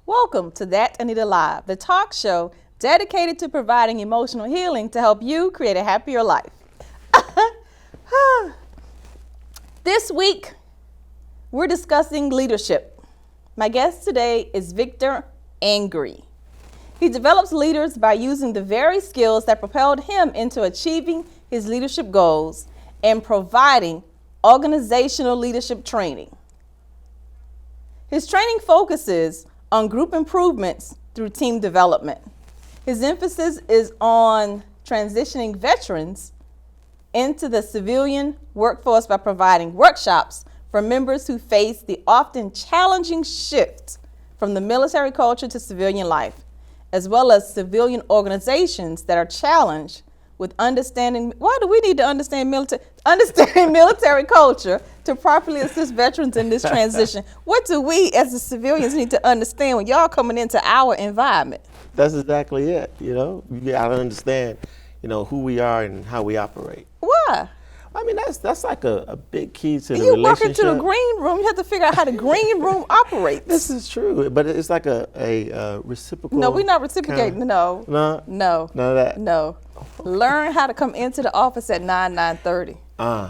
Welcome to That Anita Live, the talk show dedicated to providing emotional healing to help you create a happier life. This week, we're discussing leadership. My guest today is Victor Angry. He develops leaders by using the very skills that propelled him into achieving his leadership goals and providing organizational leadership training. His training focuses on group improvements through team development. His emphasis is on transitioning veterans into the civilian workforce by providing workshops for members who face the often challenging shift from the military culture to civilian life, as well as civilian organizations that are challenged with understanding. Why do we need to understand military culture to properly assist veterans in this transition? What do we as the civilians need to understand when y'all coming into our environment? That's exactly it. You gotta understand, who we are and how we operate. Why? I mean, that's like a big key to the You relationship. walk into the green room, you have to figure out how the green room operates. This is true, but it's like a reciprocal. No, we're not reciprocating. Kinda, No. no, No. none of that. No. Learn how to come into the office at 9:30.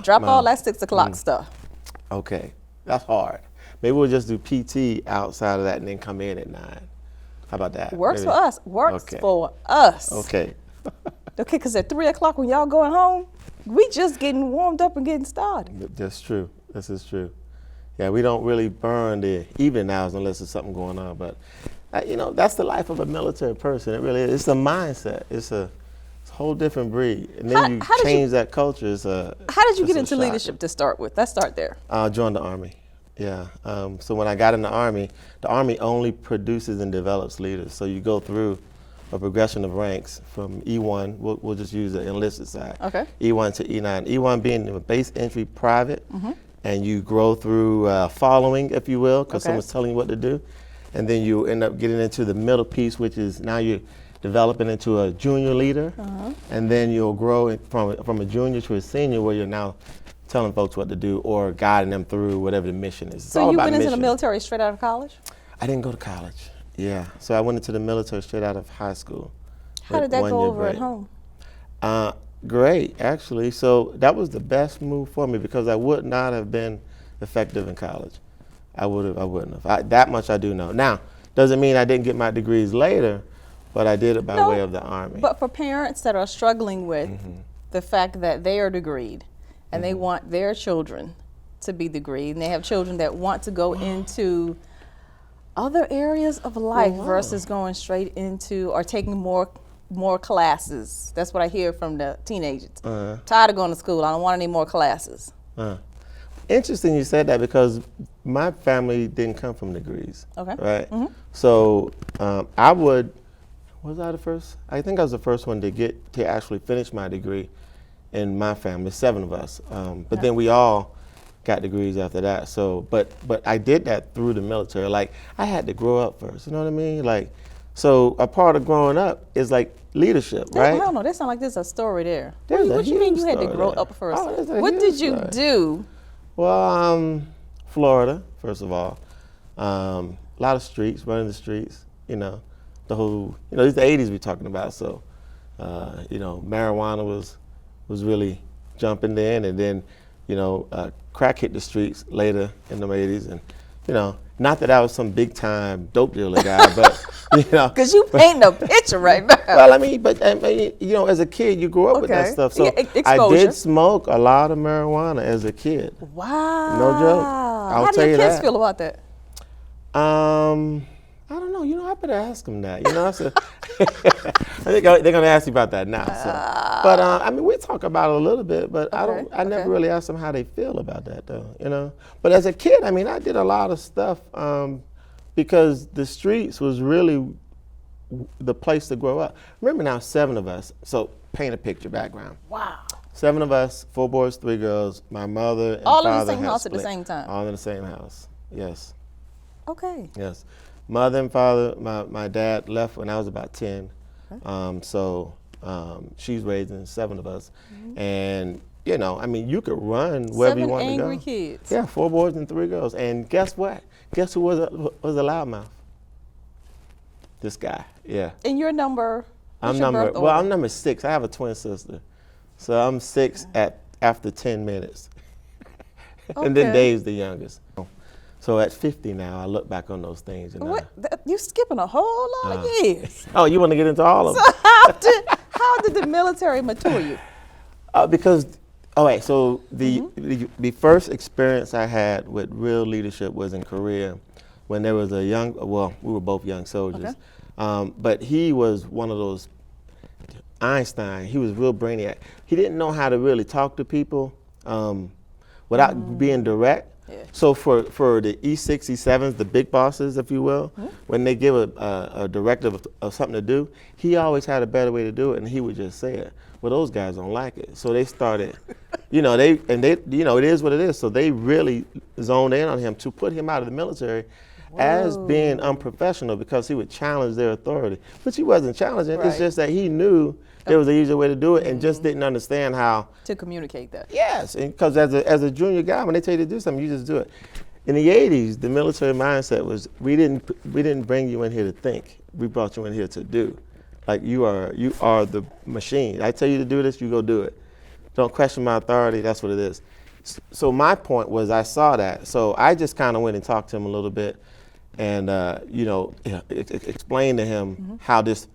Drop all that 6 o'clock stuff. Okay, that's hard. Maybe we'll just do PT outside of that and then come in at 9. How about that? Works Maybe. for us. Works Okay. for us. Okay. Okay, because at 3 o'clock when y'all going home, we just getting warmed up and getting started. That's true. This is true. Yeah, we don't really burn the evening hours unless there's something going on. But, that's the life of a military person. It really is. It's a mindset. It's a whole different breed. And then How did change that culture. How did you get into leadership to start with? Let's start there. I joined the Army. Yeah. So when I got in the Army only produces and develops leaders. So you go through a progression of ranks from E1, we'll just use the enlisted side. Okay. E1 to E9. E1 being a base entry private, and you grow through following, if you will, because someone's telling you what to do. And then you end up getting into the middle piece, which is now you're developing into a junior leader. And then you'll grow from a junior to a senior where you're now telling folks what to do or guiding them through whatever the mission is. So you went into the military straight out of college? I didn't go to college. Yeah, so I went into the military straight out of high school. How did that go over at home? Great, actually. So that was the best move for me because I would not have been effective in college. I wouldn't have. That much I do know. Now, doesn't mean I didn't get my degrees later, but I did it by way of the Army. But for parents that are struggling with the fact that they are degreed and they want their children to be degreed, and they have children that want to go into other areas of life versus going straight into or taking more classes. That's what I hear from the teenagers. Tired of going to school. I don't want any more classes. Interesting you said that because my family didn't come from degrees. Okay. Right? So was I the first? I think I was the first one to actually finish my degree in my family, 7 of us. But then we all got degrees after that. So, but I did that through the military. Like, I had to grow up first, you know what I mean? Like, so a part of growing up is like leadership, right? No, that sounds like there's a story there. There's What do you mean you had to story grow there. up first? Oh, there's a What huge did you story. do? Well, Florida, first of all. A lot of streets, running the streets, the whole, it's the 80s we're talking about. So, marijuana was really jumping then, and then, crack hit the streets later in the 80s, and not that I was some big time dope dealer guy, but Because you painting a picture right now. well, as a kid you grew up with that stuff, so Yeah, I exposure. did smoke a lot of marijuana as a kid. Wow. No joke. I'll How do tell your you kids that. feel about that? I don't know. I better ask them that. So, I think they're gonna ask you about that now. So. But we talk about it a little bit, but I never really asked them how they feel about that, though. But as a kid, I did a lot of stuff because the streets was really the place to grow up. Remember now, 7 of us. So paint a picture background. Wow. 7 of us, 4 boys, 3 girls. My mother and All father in the same had house at the split. same time? All in the same house. Yes. Okay. Yes. Mother and father, my dad left when I was about 10. She's raising 7 of us. And, you could run wherever you want to go. 7 angry kids. Yeah, 4 boys and 3 girls. And guess what? Guess who was a loudmouth? This guy, yeah. And your number? I'm number 6. I have a twin sister, so I'm 6 after 10 minutes, and then Dave's the youngest. So at 50 now, I look back on those things. And you skipping a whole lot of years. Oh, you want to get into all of them? So how did the military mature you? Because, so the first experience I had with real leadership was in Korea, when there was we were both young soldiers. Okay. But he was one of those, Einstein, he was real brainiac. He didn't know how to really talk to people without being direct. Yeah. So for the E6, E7s, the big bosses, if you will, when they give a directive of something to do, he always had a better way to do it, and he would just say it. Well, those guys don't like it, so they started, it is what it is. So they really zoned in on him to put him out of the military as being unprofessional, because he would challenge their authority, which he wasn't challenging. Right. It's just that he knew there was an easier way to do it, and just didn't understand how to communicate that. Yes, because as a junior guy, when they tell you to do something, you just do it. In the 80s, the military mindset was we didn't bring you in here to think. We brought you in here to do. Like you are the machine. I tell you to do this, you go do it. Don't question my authority. That's what it is. So my point was, I saw that. So I just kind of went and talked to him a little bit, and explained to him how this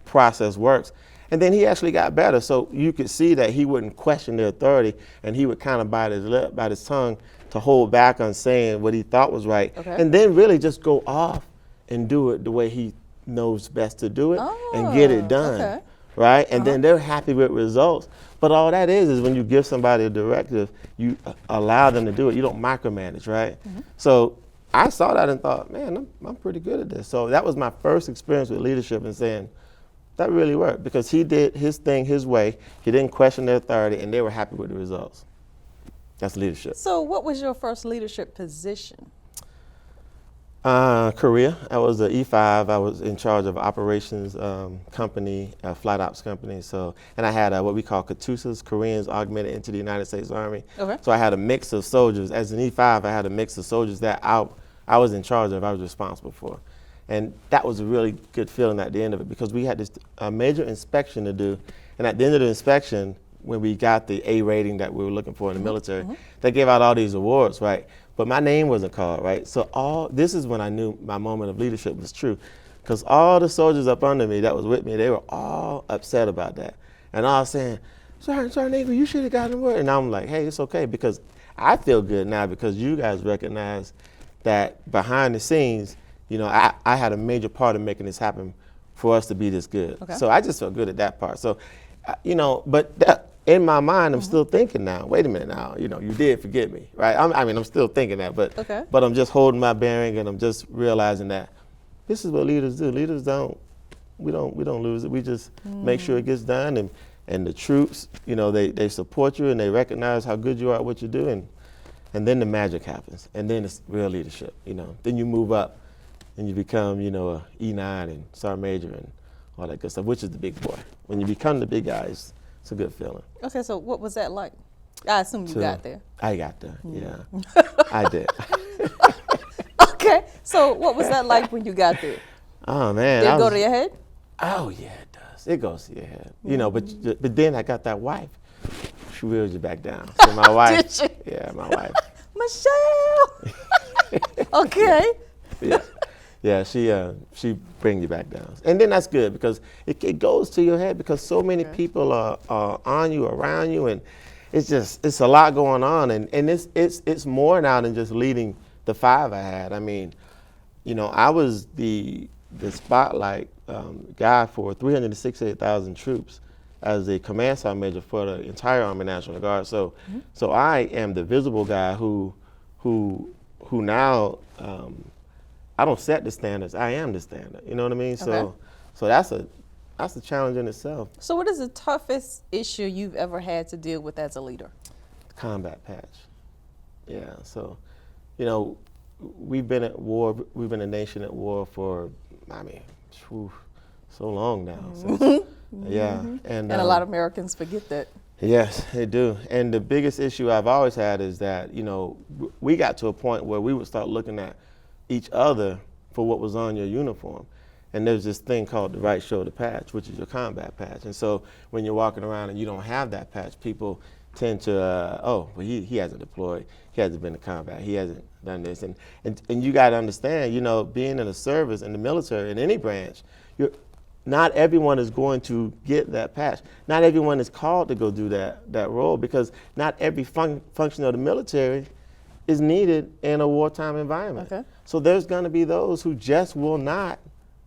process works. And then he actually got better. So you could see that he wouldn't question the authority, and he would kind of bite his lip, bite his tongue to hold back on saying what he thought was right. Okay. And then really just go off and do it the way he knows best to do it and get it done. Okay. Right? And then they're happy with results. But all that is when you give somebody a directive, you allow them to do it. You don't micromanage, right? So I saw that and thought, man, I'm pretty good at this. So that was my first experience with leadership, and saying, that really worked, because he did his thing his way. He didn't question their authority, and they were happy with the results. That's leadership. So what was your first leadership position? Korea. I was an E5. I was in charge of operations company, flight ops company. So, and I had what we call Katusas, Koreans augmented into the United States Army. Okay. So I had a mix of soldiers. As an E5, I had a mix of soldiers that I was in charge of, I was responsible for. And that was a really good feeling at the end of it, because we had this major inspection to do. And at the end of the inspection, when we got the A rating that we were looking for in the military, they gave out all these awards, right? But my name wasn't called, right? So this is when I knew my moment of leadership was true, because all the soldiers up under me that was with me, they were all upset about that. And all saying, Sergeant Nagel, you should have gotten an award. And I'm like, hey, it's okay, because I feel good now, because you guys recognize that behind the scenes, I had a major part in making this happen for us to be this good. Okay. So I just felt good at that part. So, but in my mind, I'm still thinking now, wait a minute now, you did forget me, right? I'm still thinking that, but I'm just holding my bearing, and I'm just realizing that this is what leaders do. Leaders we don't lose it. We just make sure it gets done, and the troops, they support you, and they recognize how good you are at what you do, and then the magic happens, and then it's real leadership, Then you move up, and you become, a E9 and Sergeant Major and all that good stuff, which is the big boy. When you become the big guy, it's a good feeling. Okay, so what was that like? I assume you got there. I got there, yeah. I did. Okay, so what was that like when you got there? Oh, man. Did it go to your head? Oh, yeah, it does. It goes to your head. But then I got that wife. She wheels you back down. So my wife. Did she? Yeah, my wife. Michelle! Okay. Yeah, she bring you back down, and then that's good, because it goes to your head, because so many people are on you, around you, and it's a lot going on, and it's more now than just leading the 5 I had. I mean, I was the spotlight guy for 368,000 troops as a command sergeant major for the entire Army National Guard. So I am the visible guy who now. I don't set the standards. I am the standard. You know what I mean? Okay. So that's a challenge in itself. So what is the toughest issue you've ever had to deal with as a leader? Combat patch. Yeah. So, we've been at war. We've been a nation at war for, so long now. Since, yeah. And a lot of Americans forget that. Yes, they do. And the biggest issue I've always had is that, we got to a point where we would start looking at each other for what was on your uniform. And there's this thing called the right shoulder patch, which is your combat patch. And so when you're walking around and you don't have that patch, people tend to, well, he hasn't deployed, he hasn't been to combat, he hasn't done this. And you got to understand, being in the service, in the military, in any branch, not everyone is going to get that patch. Not everyone is called to go do that role, because not every function of the military is needed in a wartime environment. Okay. So there's going to be those who just will not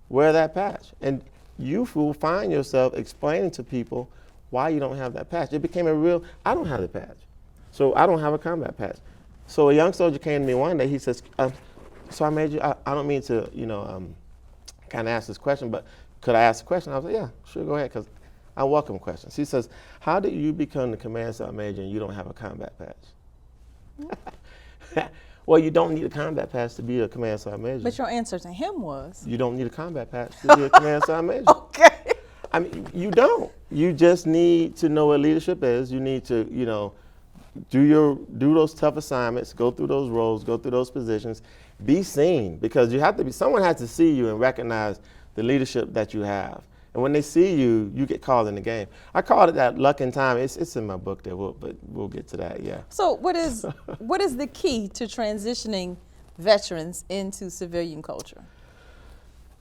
wear that patch. And you will find yourself explaining to people why you don't have that patch. It became I don't have the patch. So I don't have a combat patch. So a young soldier came to me one day, he says, so I don't mean to, kind of ask this question, but could I ask a question? I was like, yeah, sure, go ahead, because I welcome questions. He says, how did you become the command sergeant major and you don't have a combat patch? Well, you don't need a combat patch to be a command sergeant major. But your answer to him was? You don't need a combat patch to be a command sergeant major. Okay. I mean, you don't. You just need to know what leadership is. You need to, do those tough assignments, go through those roles, go through those positions, be seen, because someone has to see you and recognize the leadership that you have. And when they see you, you get called in the game. I called it that luck and time. It's in my book there, but we'll get to that, yeah. So what is the key to transitioning veterans into civilian culture?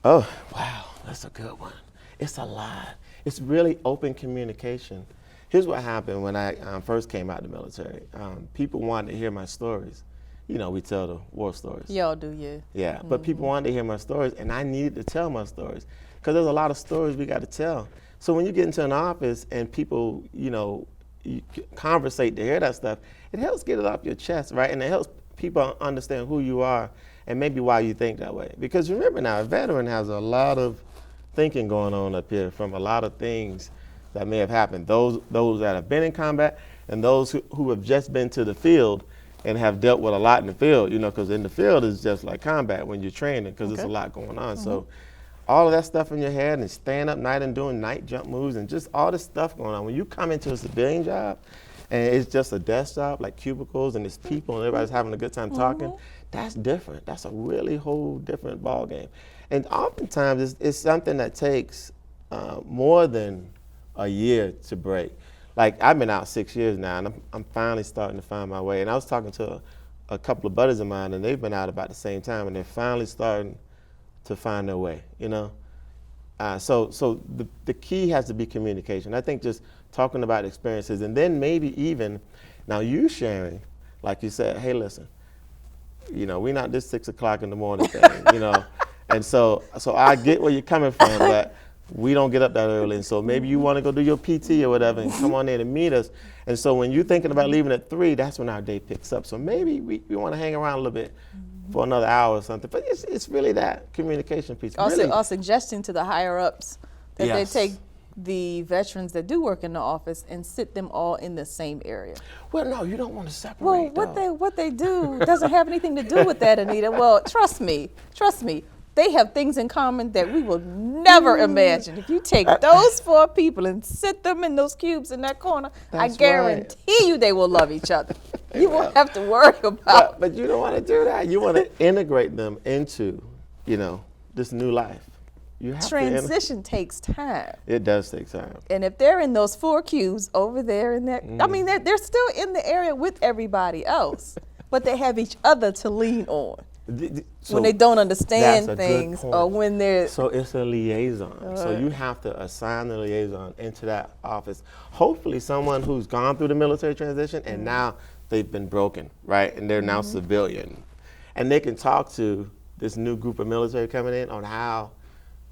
Oh, wow, that's a good one. It's a lot. It's really open communication. Here's what happened when I first came out of the military. People wanted to hear my stories. We tell the war stories. Y'all do, yeah. Yeah, but people wanted to hear my stories, and I needed to tell my stories, because there's a lot of stories we got to tell. So when you get into an office and people, you conversate to hear that stuff, it helps get it off your chest, right? And it helps people understand who you are and maybe why you think that way. Because remember now, a veteran has a lot of thinking going on up here from a lot of things that may have happened. Those that have been in combat and those who have just been to the field and have dealt with a lot in the field, because in the field is just like combat when you're training, because there's a lot going on. So all of that stuff in your head and staying up night and doing night jump moves and just all this stuff going on. When you come into a civilian job and it's just a desk job, like cubicles, and it's people and everybody's having a good time talking, that's different. That's a really whole different ball game. And oftentimes it's something that takes more than a year to break. Like, I've been out 6 years now, and I'm finally starting to find my way. And I was talking to a couple of buddies of mine, and they've been out about the same time, and they're finally starting to find their way, So the key has to be communication. I think just talking about experiences, and then maybe even, now you sharing, like you said, hey, listen, we're not this 6 o'clock in the morning thing, And so I get where you're coming from, but we don't get up that early, and so maybe you want to go do your PT or whatever and come on in and meet us. And so when you're thinking about leaving at 3, that's when our day picks up. So maybe we want to hang around a little bit for another hour or something. But it's really that communication piece. Also, really. Suggesting to the higher ups that Yes. they take the veterans that do work in the office and sit them all in the same area. Well, no, you don't want to separate. Well, what they do doesn't have anything to do with that, Anita. Well, trust me. They have things in common that we will never imagine. If you take those 4 people and sit them in those cubes in that corner, I guarantee you they will love each other. You won't have to worry about. But you don't want to do that. You want to integrate them into, this new life. You have Transition takes time. It does take time. And if they're in those 4 cubes over there in that, I mean, they're still in the area with everybody else, but they have each other to lean on. So when they don't understand that's a things, good point. or when they're So it's a liaison. So you have to assign the liaison into that office. Hopefully someone who's gone through the military transition and now they've been broken, right? And they're now civilian. And they can talk to this new group of military coming in on how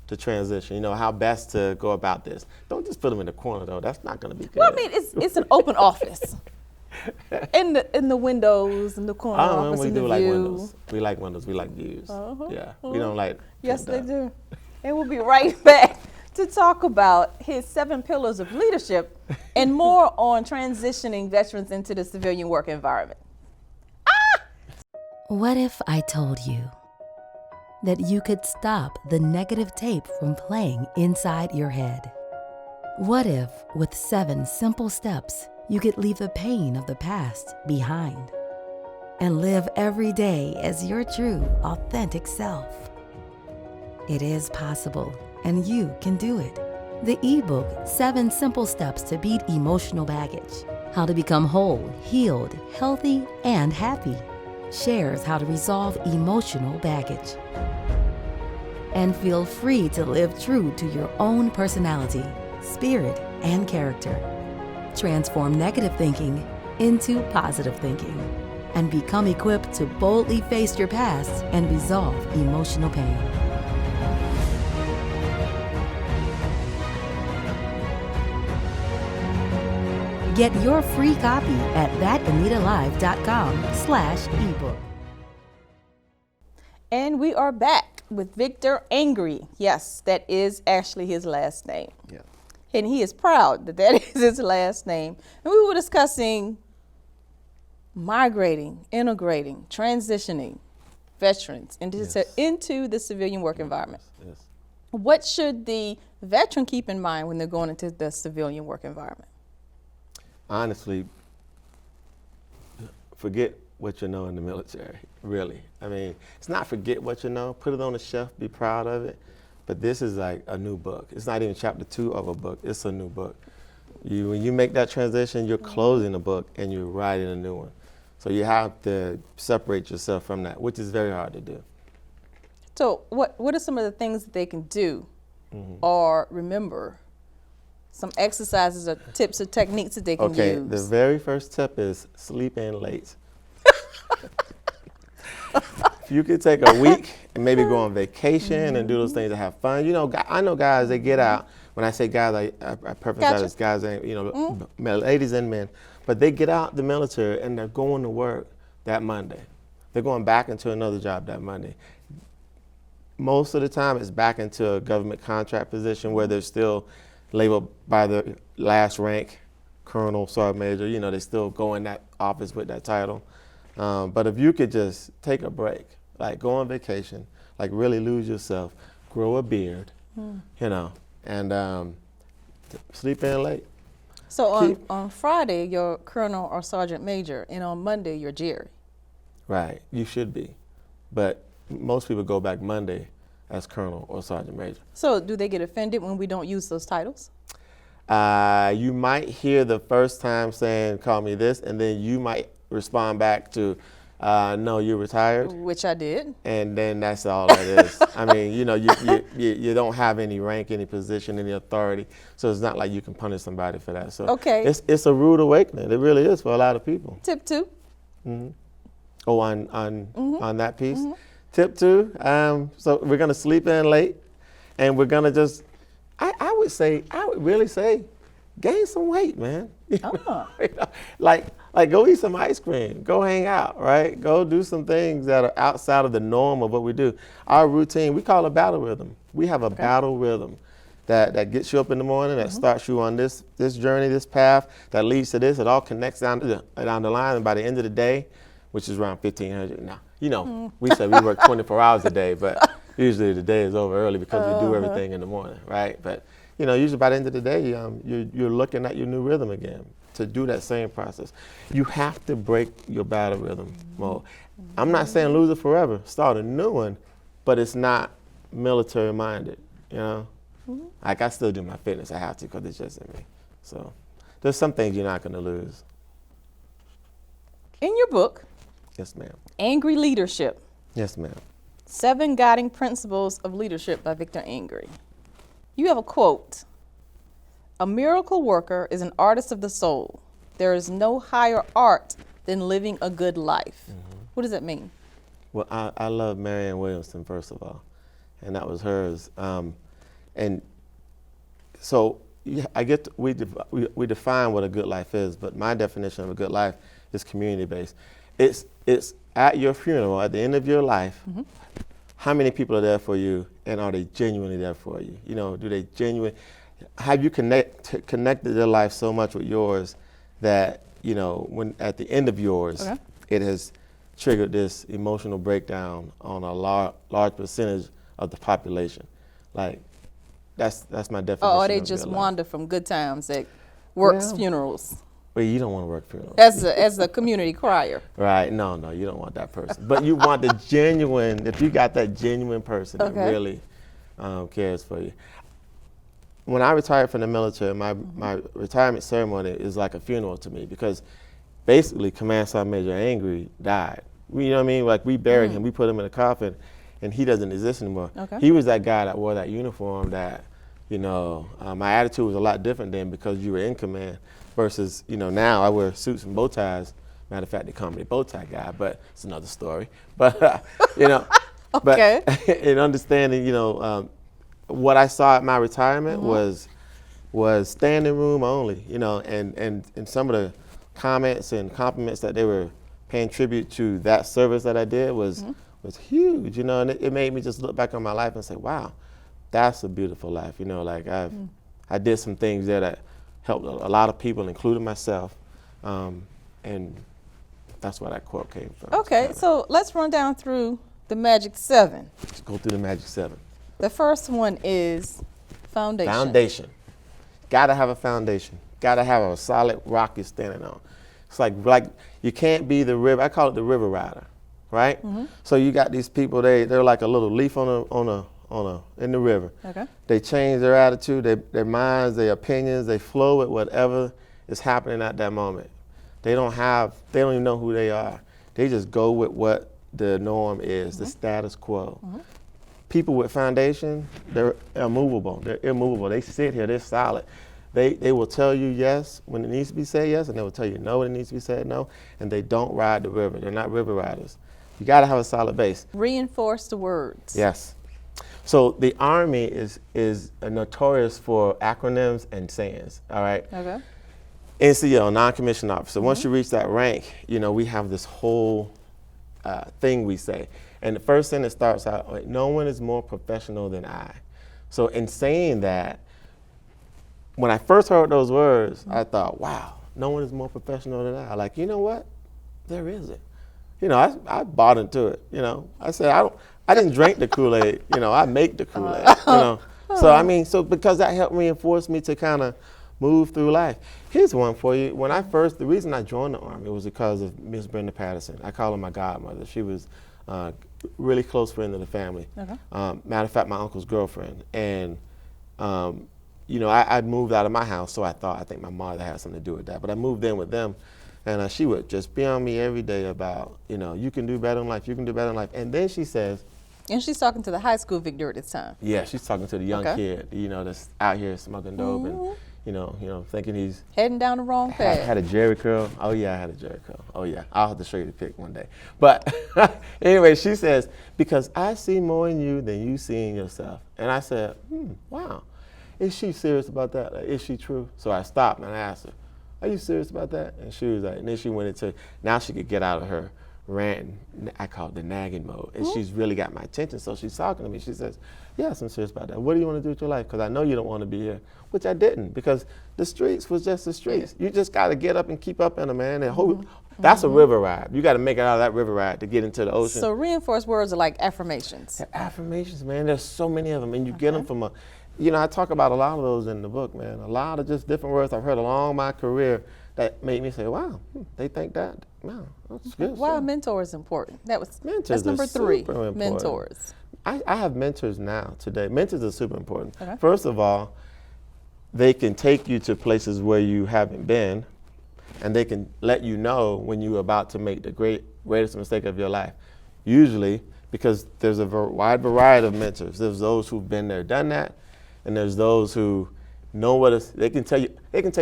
to transition, how best to go about this. Don't just put them in the corner though. That's not gonna be good. Well, I mean, it's an open office. In the windows, in the corner office, we in the do view. like windows. We like windows. We like views. Yeah, we don't like. Yes, they do. And we'll be right back to talk about his 7 pillars of leadership and more on transitioning veterans into the civilian work environment. What if I told you that you could stop the negative tape from playing inside your head? What if, with 7 simple steps, you could leave the pain of the past behind and live every day as your true, authentic self? It is possible, and you can do it. The ebook, 7 Simple Steps to Beat Emotional Baggage, How to Become Whole, Healed, Healthy, and Happy, shares how to resolve emotional baggage and feel free to live true to your own personality, spirit, and character. Transform negative thinking into positive thinking and become equipped to boldly face your past and resolve emotional pain. Get your free copy at thatanitalive.com/ebook. And we are back with Victor Angry. Yes, that is actually his last name. Yeah. And he is proud that that is his last name. And we were discussing migrating, integrating, transitioning veterans into the civilian work environment. Yes. What should the veteran keep in mind when they're going into the civilian work environment? Honestly, forget what you know in the military, really. I mean, it's not forget what you know, put it on the shelf, be proud of it, but this is like a new book. It's not even chapter 2 of a book, it's a new book. When you make that transition, you're closing a book and you're writing a new one. So you have to separate yourself from that, which is very hard to do. So what are some of the things that they can do or remember? Some exercises or tips or techniques that they can use? Okay, the very first tip is sleep in late. If you could take a week and maybe go on vacation and do those things to have fun. You know, I know guys, they get out. When I say guys, I preface that as guys, ladies and men. But they get out the military and they're going to work that Monday. They're going back into another job that Monday. Most of the time it's back into a government contract position where they're still labeled by the last rank, colonel, sergeant major. You know, they still go in that office with that title. But if you could just take a break, like go on vacation, like really lose yourself, grow a beard, you know, and sleep in late. So on Friday, you're colonel or sergeant major, and on Monday, you're Jerry. Right, you should be. But most people go back Monday as colonel or sergeant major. So do they get offended when we don't use those titles? You might hear the first time saying, call me this, and then you might respond back to, no, you're retired. Which I did. And then that's all that is. I mean, you know, you don't have any rank, any position, any authority, so it's not like you can punish somebody for that. So it's a rude awakening. It really is for a lot of people. Tip 2. Oh, on that piece. Tip 2, so we're gonna sleep in late, and we're gonna just, I would really say, gain some weight, man. You know, like go eat some ice cream, go hang out, right? Go do some things that are outside of the norm of what we do. Our routine, we call it battle rhythm. We have a battle rhythm that gets you up in the morning, that starts you on this journey, this path, that leads to this. It all connects down the line, and by the end of the day, which is around 1500 now. You know, we say we work 24 hours a day, but usually the day is over early because we do everything in the morning, right? But you know, usually by the end of the day, you're looking at your new rhythm again to do that same process. You have to break your battle rhythm mode. I'm not saying lose it forever, start a new one, but it's not military minded, you know? Like I still do my fitness, I have to because it's just in me. So there's some things you're not gonna lose. In your book, Yes, ma'am. Angry Leadership, Yes, ma'am. 7 Guiding Principles of Leadership by Victor Angry. You have a quote: "A miracle worker is an artist of the soul. There is no higher art than living a good life." What does that mean? Well, I love Marianne Williamson, first of all, and that was hers. And so we define what a good life is, but my definition of a good life is community-based. It's at your funeral, at the end of your life, how many people are there for you, and are they genuinely there for you? You know, do they genuinely, have you connected their life so much with yours that, you know, when at the end of yours, it has triggered this emotional breakdown on a large percentage of the population? Like, that's my definition. Or they just wander from good times at works funerals? Well, you don't want to work funerals. As a community crier. Right, no, you don't want that person. But you want the genuine, if you got that genuine person that really cares for you. When I retired from the military, my retirement ceremony is like a funeral to me, because basically Command Sergeant Major Angry died. You know what I mean? Like, we buried him, we put him in a coffin, and he doesn't exist anymore. Okay. He was that guy that wore that uniform that, you know, my attitude was a lot different then, because you were in command versus, you know, now I wear suits and bow ties. Matter of fact, they call me the bow tie guy, but it's another story. But, you know, Okay. but in understanding, you know, what I saw at my retirement was standing room only, you know, and some of the comments and compliments that they were paying tribute to that service that I did was huge, you know, and it made me just look back on my life and say, wow, that's a beautiful life, you know, like I did some things there that helped a lot of people, including myself, and that's where that quote came from. Okay, so let's run down through the Magic 7. Let's go through the Magic 7. The first one is foundation. Foundation. Gotta have a foundation. Gotta have a solid rock you're standing on. It's like you can't be the river. I call it the river rider, right? So you got these people. They're like a little leaf in the river. Okay. They change their attitude, their minds, their opinions. They flow with whatever is happening at that moment. They don't even know who they are. They just go with what the norm is, the status quo. People with foundation, they're immovable. They're immovable. They sit here, they're solid. They will tell you yes when it needs to be said yes, and they will tell you no when it needs to be said no, and they don't ride the river. They're not river riders. You gotta have a solid base. Reinforce the words. Yes. So the Army is notorious for acronyms and sayings, all right? Okay. NCO, non-commissioned officer. Once you reach that rank, you know, we have this whole thing we say. And the first sentence starts out, like, no one is more professional than I. So in saying that, when I first heard those words, I thought, wow, no one is more professional than I. Like, you know what? There isn't. You know, I bought into it, you know. I said, I didn't drink the Kool-Aid, you know, I make the Kool-Aid, you know. So, I mean, because that helped reinforce me to kind of move through life. Here's one for you. The reason I joined the Army was because of Miss Brenda Patterson. I call her my godmother. She was really close friend of the family. Okay. Matter of fact, my uncle's girlfriend. And, you know, I moved out of my house, so I think my mother had something to do with that. But I moved in with them, and she would just be on me every day about, you know, you can do better in life, you can do better in life. And then she says, and she's talking to the high school Victor at this time. yeah, she's talking to the young kid, you know, that's out here smoking dope and, you know, thinking he's heading down the wrong path. had a Jerry curl. Oh yeah, I had a Jerry curl. Oh yeah, I'll have to show you the pic one day. But anyway, she says, because I see more in you than you see in yourself. And I said, wow, is she serious about that? Like, is she true? So I stopped and I asked her, are you serious about that? And she was like, and then she went into, now she could get out of her ranting, I call it the nagging mode, and she's really got my attention. So she's talking to me. She says, yes, I'm serious about that. What do you want to do with your life? Because I know you don't want to be here, which I didn't, because the streets was just the streets. You just got to get up and keep up in them, man. And that's a river ride. You got to make it out of that river ride to get into the ocean. So reinforced words are like affirmations. They're affirmations, man. There's so many of them, and you get them from you know, I talk about a lot of those in the book, man. A lot of just different words I've heard along my career that made me say, wow, they think that. Wow, that's good. Why mentor is important? That's Mentors number are 3. super important. Mentors. I have mentors now today. Mentors are super important. Okay. First of all, they can take you to places where you haven't been, and they can let you know when you're about to make the greatest mistake of your life. Usually, because there's a wide variety of mentors. There's those who've been there, done that, and there's those who know they can tell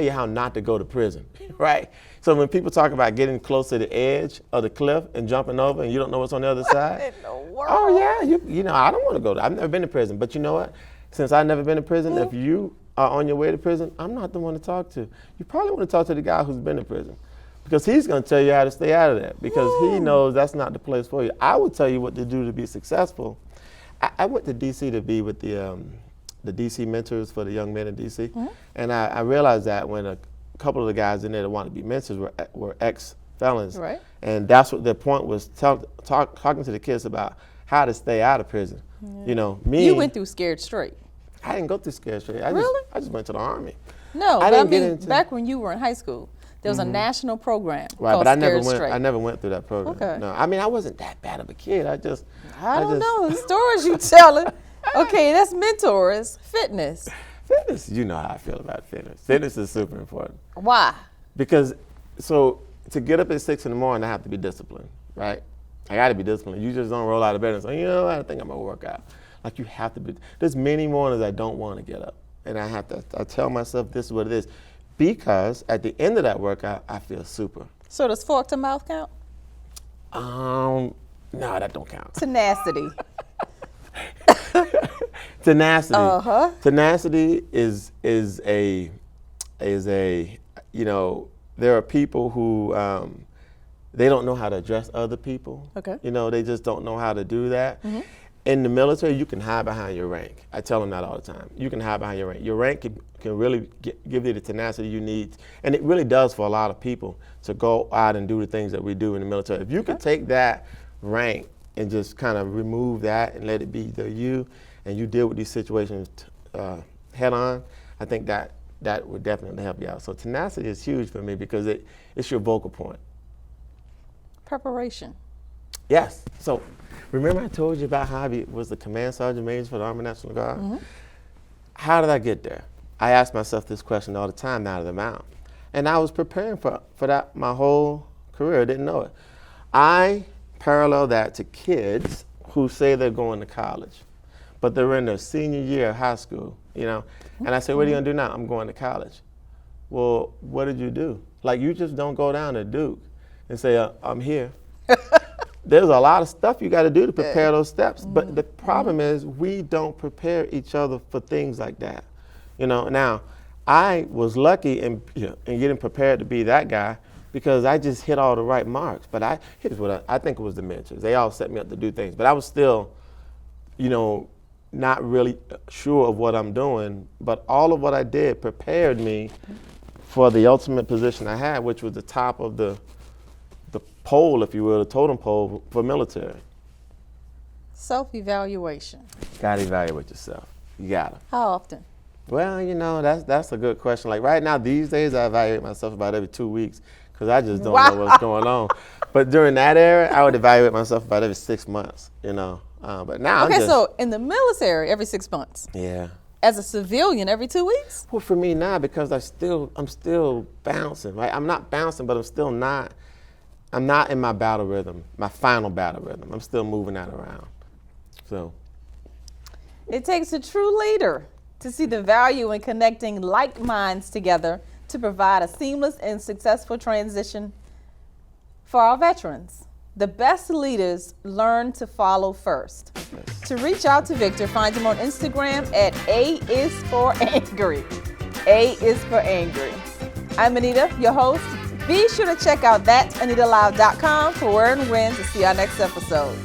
you how not to go to prison, right? So when people talk about getting close to the edge of the cliff and jumping over and you don't know what's on the other side. In the world? Oh yeah, you know, I don't want to go there. I've never been to prison, but you know what? Since I've never been to prison, if you are on your way to prison, I'm not the one to talk to. You probably want to talk to the guy who's been to prison, because he's going to tell you how to stay out of that, because he knows that's not the place for you. I will tell you what to do to be successful. I went to D.C. to be with the DC mentors for the young men in DC, and I realized that when a couple of the guys in there that wanted to be mentors were ex-felons, Right. and that's what their point was, talking to the kids about how to stay out of prison. You know, You went through Scared Straight. I didn't go through Scared Straight. Really? I just went to the Army. No, I but didn't get into back when you were in high school, there was a national program Right, called but Scared Straight. I never went through that program. Okay. No, I mean, I wasn't that bad of a kid. I don't know, the stories you telling. Okay, that's mentors. Fitness. Fitness, you know how I feel about fitness. Fitness is super important. Why? Because, so to get up at 6 in the morning, I have to be disciplined, right? I got to be disciplined. You just don't roll out of bed and say, you know what, I think I'm going to work out. Like, you have to be. There's many mornings I don't want to get up. And I tell myself this is what it is. Because at the end of that workout, I feel super. So does fork to mouth count? No, that don't count. Tenacity. Tenacity. Uh-huh. Tenacity is a, you know, there are people who, they don't know how to address other people. Okay. You know, they just don't know how to do that. Mm-hmm. In the military, you can hide behind your rank. I tell them that all the time. You can hide behind your rank. Your rank can really give you the tenacity you need, and it really does for a lot of people to go out and do the things that we do in the military. If you can take that rank and just kind of remove that and let it be you, and you deal with these situations head on, I think that would definitely help you out. So tenacity is huge for me because it's your vocal point. Preparation. Yes. So remember I told you about how I was the command sergeant major for the Army National Guard? Mm-hmm. How did I get there? I ask myself this question all the time now that I'm out. And I was preparing for that my whole career. I didn't know it. I parallel that to kids who say they're going to college, but they're in their senior year of high school, you know? And I say, what are you gonna do now? I'm going to college. Well, what did you do? Like, you just don't go down to Duke and say, I'm here. There's a lot of stuff you got to do to prepare those steps. But the problem is we don't prepare each other for things like that. You know, now I was lucky in getting prepared to be that guy because I just hit all the right marks. But here's what I think it was the mentors. They all set me up to do things. But I was still, you know, not really sure of what I'm doing. But all of what I did prepared me for the ultimate position I had, which was the top of the pole, if you will, the totem pole for military. Self-evaluation. Got to evaluate yourself. You got to. How often? Well, you know, that's a good question. Like right now, these days, I evaluate myself about every 2 weeks because I just don't know what's going on. But during that era, I would evaluate myself about every 6 months, you know. But now Okay, so in the military, every 6 months. Yeah. As a civilian, every 2 weeks? Well, for me now, because I'm still bouncing, right? I'm not bouncing, but I'm not in my battle rhythm, my final battle rhythm. I'm still moving that around. So. It takes a true leader to see the value in connecting like minds together to provide a seamless and successful transition for our veterans. The best leaders learn to follow first. Yes. To reach out to Victor, find him on Instagram at A is4Angry. A is for Angry. I'm Anita, your host. Be sure to check out thatanitalive.com for where and when to see our next episode.